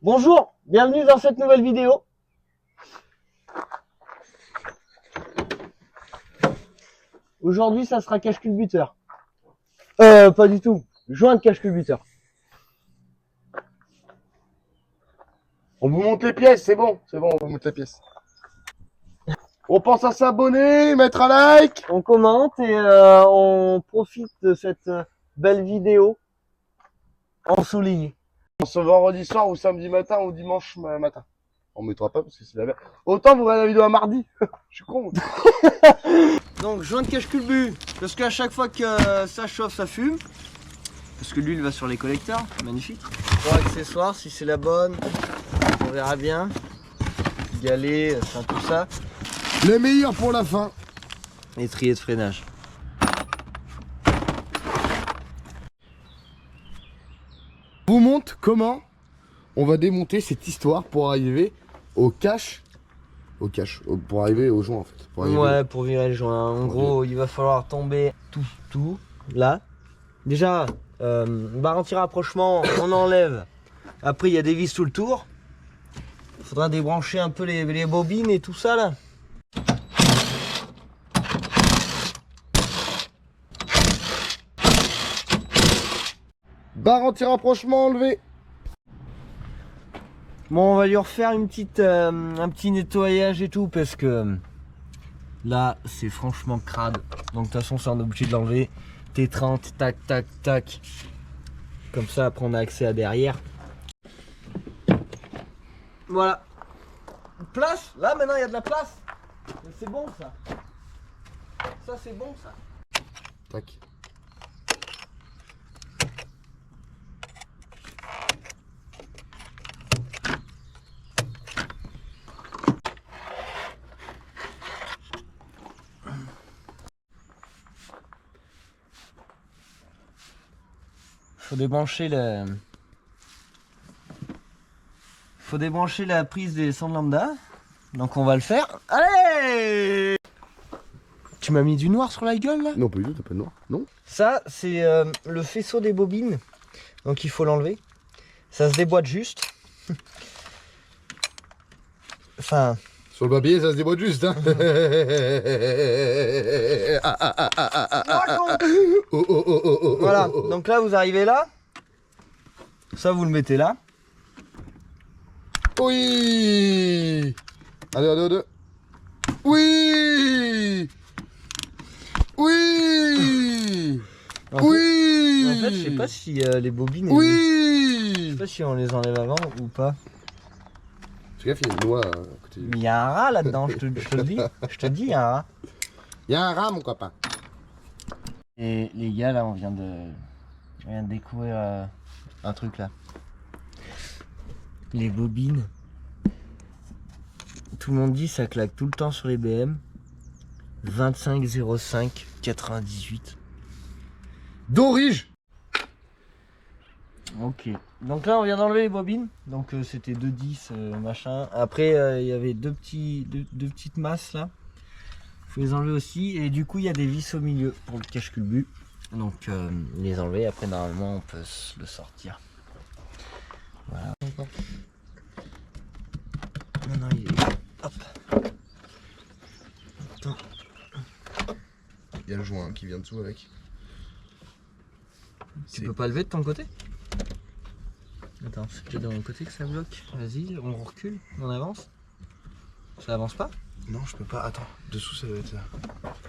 Bonjour, bienvenue dans cette nouvelle vidéo. Aujourd'hui, ça sera cache-culbuteur. Pas du tout. Joint de cache-culbuteur. On vous monte les pièces, c'est bon, on vous monte les pièces. On pense à s'abonner, mettre un like. On commente et on profite de cette belle vidéo ensoleillée. Ce vendredi soir ou samedi matin ou dimanche matin. On mettra pas parce que c'est la merde. Autant vous regardez la vidéo à mardi. Je suis con. Donc joint de cache-culbu, parce qu'à chaque fois que ça chauffe, ça fume. Parce que l'huile va sur les collecteurs, magnifique. Pour accessoires, si c'est la bonne, on verra bien. Galet, enfin tout ça. Les meilleurs pour la fin. Étrier de freinage. On vous montre comment on va démonter cette histoire pour arriver au cache. Pour arriver au joint en fait. Ouais, pour virer le joint. En gros, il va falloir tomber tout, là. Déjà, barre anti-rapprochement, on enlève. Après, il y a des vis tout le tour. Il faudra débrancher un peu les bobines et tout ça là. Barre anti-rapprochement enlevé. Bon, on va lui refaire un petit nettoyage et tout parce que là, c'est franchement crade. Donc de toute façon, ça on est obligé de l'enlever. T30, tac, tac, tac. Comme ça, après on a accès à derrière. Voilà. Place. Là maintenant, il y a de la place. C'est bon ça. Ça c'est bon ça. Tac. Faut débrancher la prise des sondes lambda. Donc on va le faire. Allez! Tu m'as mis du noir sur la gueule là? Non, pas du tout, t'as pas de noir. Non. Ça c'est le faisceau des bobines. Donc il faut l'enlever. Ça se déboîte juste. Enfin. Sur le papier, ça se déboîte juste. Hein. Voilà, donc là vous arrivez là. Ça vous le mettez là. Oui. Allez. Oui. Oui. Oui. En fait, je sais pas si les bobines. Oui. Je sais pas si on les enlève avant ou pas. Fais gaffe, il y a une noix à côté. Mais il y a un rat là-dedans, je te le dis. Je te dis, il y a un rat. Il y a un rat, mon copain. Et les gars, là, on vient de découvrir un truc là. Les bobines. Tout le monde dit ça claque tout le temps sur les BM. 25 05 98. D'orige. Ok. Donc là, on vient d'enlever les bobines. Donc c'était 2,10 machin. Après, il y avait deux petites masses là. Faut les enlever aussi. Et du coup, il y a des vis au milieu pour le cache-culbu. Donc les enlever. Après, normalement, on peut le sortir. Voilà. Non, il est... Hop. Attends. Il y a le joint qui vient dessous avec. Tu peux pas lever de ton côté? Attends, c'est peut-être de mon côté que ça bloque. Vas-y, on recule, on avance. Ça avance pas? Non, je peux pas. Attends, dessous ça doit être là.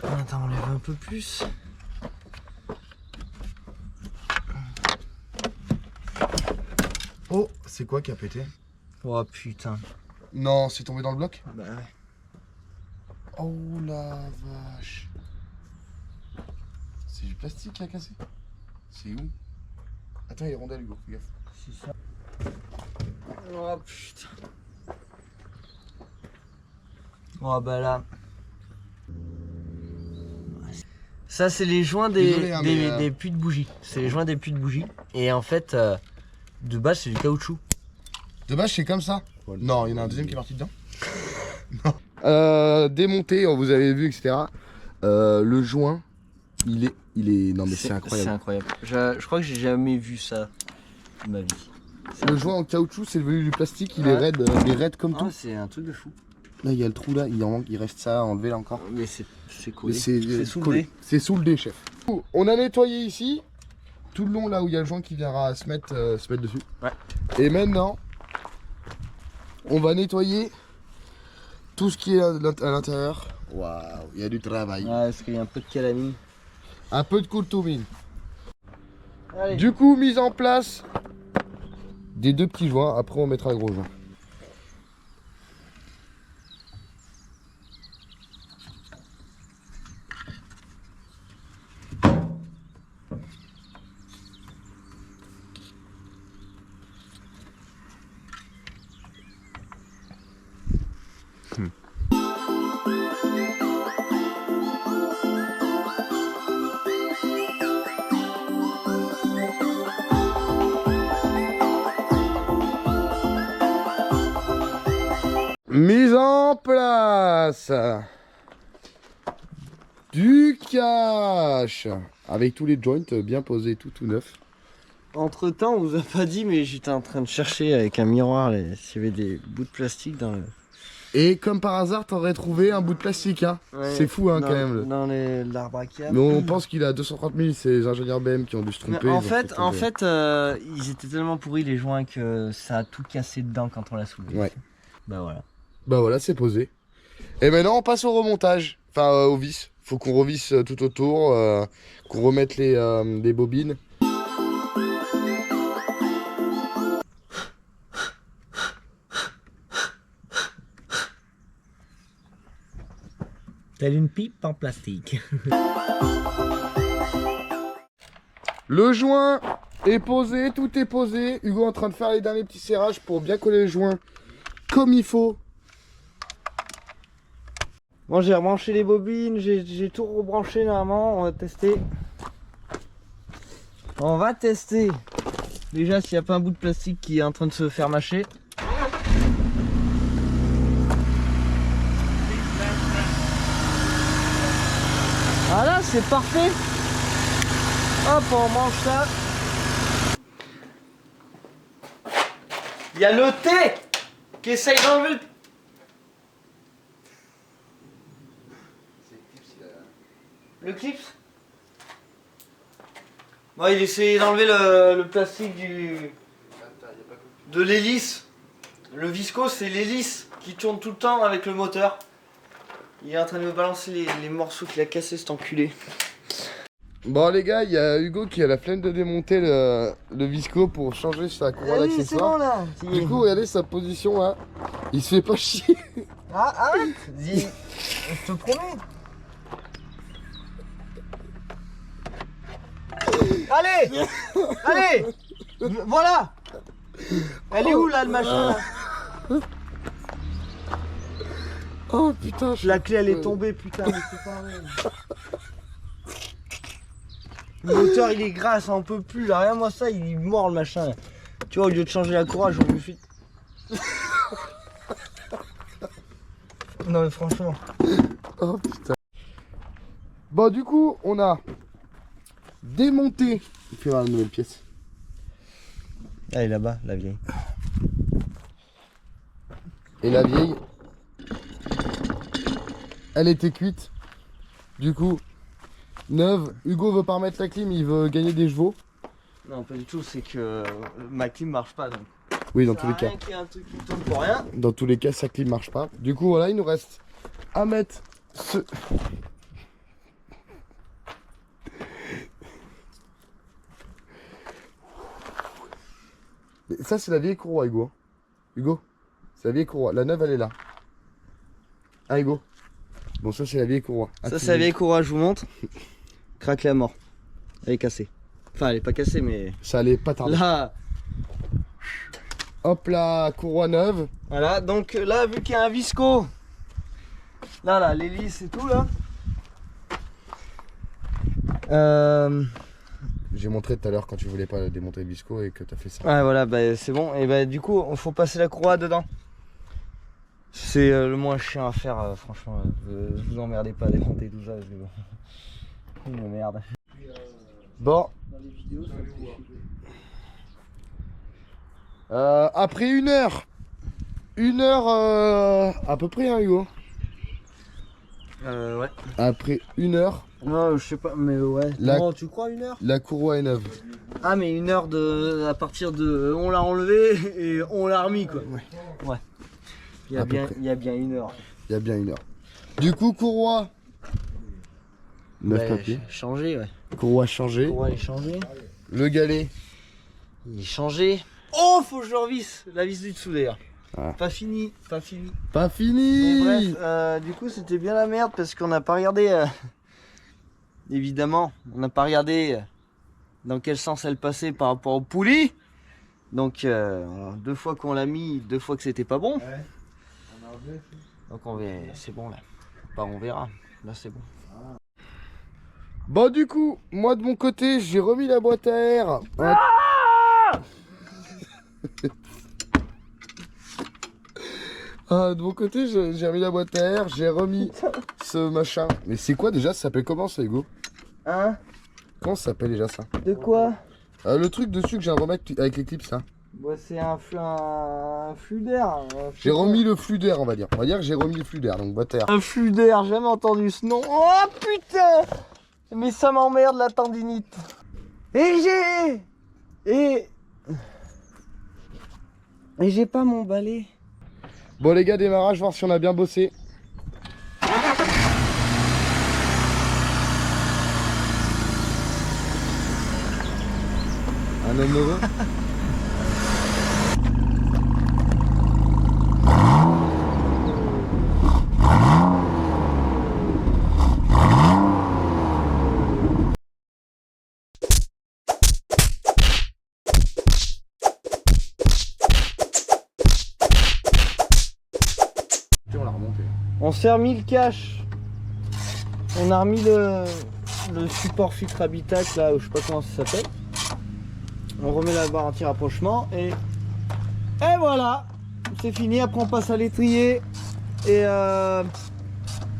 Attends, on lève un peu plus. Oh, c'est quoi qui a pété? Oh putain. Non, c'est tombé dans le bloc? Bah ouais. Oh la vache. C'est du plastique qui a cassé? C'est où? Attends, il y a rondelles, Hugo, fais gaffe. C'est ça. Oh putain. Oh bah là. Ça c'est les joints Désolé, hein, des puits de bougie. C'est les joints des puits de bougie. Et en fait, de base c'est du caoutchouc. De base, c'est comme ça? Non, il y en a un deuxième qui est parti dedans. Non. Démonté, vous avez vu, etc. Le joint, il est... Non mais c'est incroyable. C'est incroyable. Je crois que j'ai jamais vu ça de ma vie. Le joint en caoutchouc, c'est devenu du plastique, il est raide, il est raide comme tout. C'est un truc de fou. Là, il y a le trou là, il en manque, il reste ça à enlever là encore. Mais c'est collé. C'est sous le collé. dé. C'est sous le dé, chef. On a nettoyé ici, tout le long là où il y a le joint qui viendra se mettre dessus. Ouais. Et maintenant, on va nettoyer tout ce qui est à l'intérieur. Waouh, il y a du travail. Ouais, parce qu'il y a un peu de calamine. Un peu de courtoumine. Allez. Du coup, mise en place des 2 petits joints. Après, on mettra le gros joint. Mise en place du cache avec tous les joints bien posés, tout neuf. Entre temps, on vous a pas dit, mais j'étais en train de chercher avec un miroir s'il y avait des bouts de plastique dans le. Et comme par hasard, t'aurais trouvé un bout de plastique, hein. Ouais, c'est fou, hein, dans, quand même. Dans l'arbre à câble. Mais on pense qu'il a 230 000, c'est les ingénieurs BM qui ont dû se tromper. En fait, ils étaient tellement pourris les joints que ça a tout cassé dedans quand on l'a soulevé. Ouais. Bah voilà. Bah voilà, c'est posé. Et maintenant, on passe au remontage, enfin au vis. Faut qu'on revisse tout autour, qu'on remette les bobines. Telle une pipe en plastique. Le joint est posé, tout est posé. Hugo est en train de faire les derniers petits serrages pour bien coller le joint comme il faut. Bon, j'ai rebranché les bobines, j'ai tout rebranché normalement. On va tester. On va tester. Déjà, s'il n'y a pas un bout de plastique qui est en train de se faire mâcher. Voilà, c'est parfait. Hop, on mange ça. Il y a le thé qui essaye d'enlever le... Le clip. Bon, il essayait d'enlever le plastique de l'hélice. Le visco, c'est l'hélice qui tourne tout le temps avec le moteur. Il est en train de me balancer les morceaux qu'il a cassés, cet enculé. Bon les gars, il y a Hugo qui a la flemme de démonter le visco pour changer sa courroie Allez, c'est d'accessoire. bon là. Du coup, regardez sa position là. Il se fait pas chier. Ah, arrête. Dis, je te promets. Allez. Allez. Voilà. Elle est où là, le machin là? Oh putain, La clé elle est tombée, putain, mais c'est pas vrai. Le moteur il est gras, ça en peut plus là, regarde moi ça, il est mort le machin là. Tu vois, au lieu de changer la courroie, je me suis... Non mais franchement. Oh putain. Bon du coup, on a démonté. Il fait voir la nouvelle pièce. Elle est là-bas, la vieille. Et la vieille, elle était cuite. Du coup, neuve. Hugo veut pas remettre la clim, il veut gagner des chevaux. Non pas du tout, c'est que ma clim marche pas donc. Oui, dans tous les cas. Qu'il y a un truc qui tourne pour rien. Dans tous les cas, sa clim marche pas. Du coup, voilà, il nous reste à mettre ce... Ça, c'est la vieille courroie, Hugo. Hugo, c'est la vieille courroie. La neuve, elle est là. Hein, Hugo? Bon, ça, c'est la vieille courroie. Ça c'est la vieille courroie, je vous montre. Craquelée à mort. Elle est cassée. Enfin, elle est pas cassée, mais... Ça allait pas tarder. Là, Hop là, courroie neuve. voilà, donc là, vu qu'il y a un visco, là, l'hélice et tout, là. J'ai montré tout à l'heure quand tu voulais pas démonter le visco et que t'as fait ça. Ouais, voilà, bah, c'est bon. Et bah, du coup, il faut passer la courroie dedans. C'est le moins chiant à faire, franchement. Vous emmerdez pas à démonter tout ça. Parce que bon. Une merde. Bon. Dans les vidéos, ça me fait chier. Après 1 heure. 1 heure à peu près, hein, Hugo. Ouais. Après 1 heure, Non, je sais pas, mais ouais. La- Non, tu crois 1 heure? la courroie est neuve. Ah, mais 1 heure à partir de. On l'a enlevé et on l'a remis, quoi. Ouais. Il y À a peu bien, près. il y a bien 1 heure. Il y a bien 1 heure. Du coup, courroie. Neuf Ouais, papiers. changé, ouais. Courroie changée. On va les changer. Le galet. Il est changé. Oh, faut que je le revisse. La vis du dessous d'ailleurs. Ah. Pas fini, pas fini. Pas Mais fini. bref, du coup, c'était bien la merde parce qu'on n'a pas regardé. Évidemment, on n'a pas regardé dans quel sens elle passait par rapport au poulie. Donc, 2 fois qu'on l'a mis, 2 fois que c'était pas bon. Donc, c'est bon là. Enfin, on verra. Là, c'est bon. Bon, du coup, moi de mon côté, j'ai remis la boîte à air. De mon côté, j'ai remis la boîte à air, j'ai remis ce machin. Mais c'est quoi déjà? Ça s'appelle comment ça, Hugo? Hein? Comment ça s'appelle déjà ça? De quoi? Le truc dessus que j'ai remis avec les clips, ça. Bah, c'est un flux d'air. J'ai remis le flux d'air, on va dire. On va dire que j'ai remis le flux d'air, donc boîte à air. Un flux d'air, jamais entendu ce nom. Oh putain! Mais ça m'emmerde la tendinite. Et j'ai pas mon balai. Bon les gars, démarrage, voir si on a bien bossé. Un homme heureux. On l'a remonté. On s'est remis le cache. On a remis le support filtre habitacle là, ou je sais pas comment ça s'appelle. On remet la barre anti-rapprochement et voilà, c'est fini. Après on passe à l'étrier et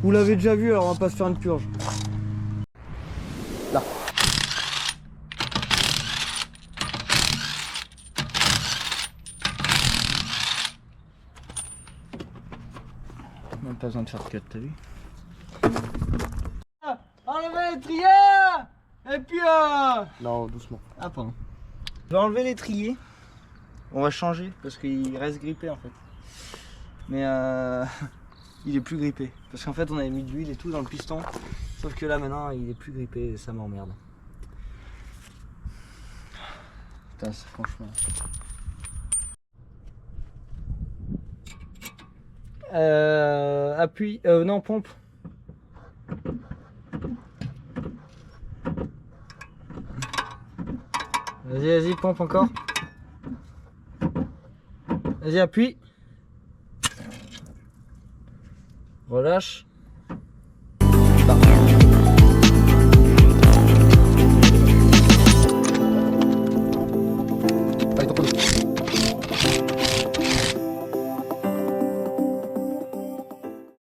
vous l'avez déjà vu, alors on va pas se faire une purge. Là. Même pas besoin de faire de cut, t'as vu? Enlevez l'étrier. Et puis Non, doucement. Ah pardon. Je vais enlever l'étrier. On va changer parce qu'il reste grippé en fait. Mais il est plus grippé. Parce qu'en fait on avait mis de l'huile et tout dans le piston. Sauf que là maintenant il est plus grippé et ça m'emmerde. Putain, c'est franchement. Appuie. Non, pompe. Vas-y, pompe encore. Vas-y, appuie. Relâche.